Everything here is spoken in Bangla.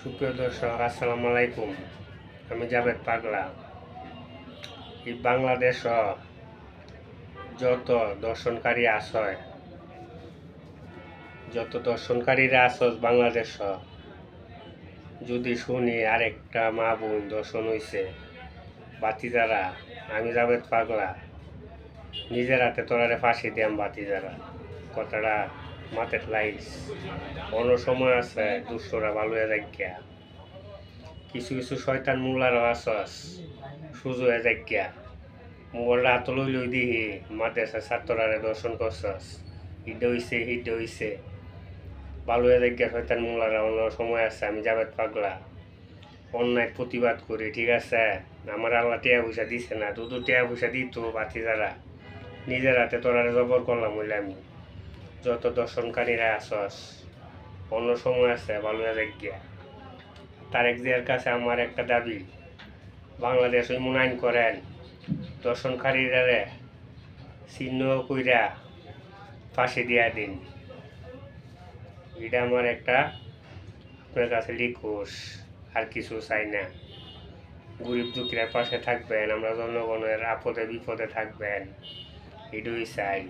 সুপ্রিয় দর্শক, আসসালামু আলাইকুম। আমি জাভেদ পাগলা। এই বাংলাদেশ যত দর্শনকারীরা আসয় বাংলাদেশ, যদি শুনি আরেকটা মা বোন দর্শন হইছে বাতিজারা, আমি জাভেদ পাগলা নিজের হাতে তোরারে ফাঁসি দিয়াম। বাতিজারা কথাটা মাথায় লাইস। অন্য সময় আছে দুষ্টরা ভালো হয়ে যাইয়া, কিছু কিছু শয়তান মুলারও আসস সুজো হয়ে যাইয়া মোবাইলটা হাত লই দিহি মাদ্রাসার ছাত্ররারে দর্শন করছস, হিডে হইছে ভালো হয়ে যাইয়া শয়তান মুলারা। অন্য সময় আছে আমি জাভেদ পাগলা অন্যায় প্রতিবাদ করি, ঠিক আছে? আমার আল্লাহ টিয়া পয়সা দিছে না, দুধু টিয়া পয়সা দিত বাতিজারা নিজের হাতে তোরারে জবর করলাম হইলে আমি। যত দর্শনকারীরা আসস অন্য সময় আছে ভালো হয়ে যাইয়া। তারেক জিয়ার কাছে আমার একটা দাবি, বাংলাদেশ উন্নয়ন করেন, দর্শনকারীরা চিহ্ন কইরা ফাঁসি দিয়া দিন। এটা আমার একটা আপনার কাছে রিকোয়েস্ট, আর কিছু চাই না। গরিব দুঃখীরা পাশে থাকবেন, আমরা জনগণের আপদে বিপদে থাকবেন, এটুই চাই।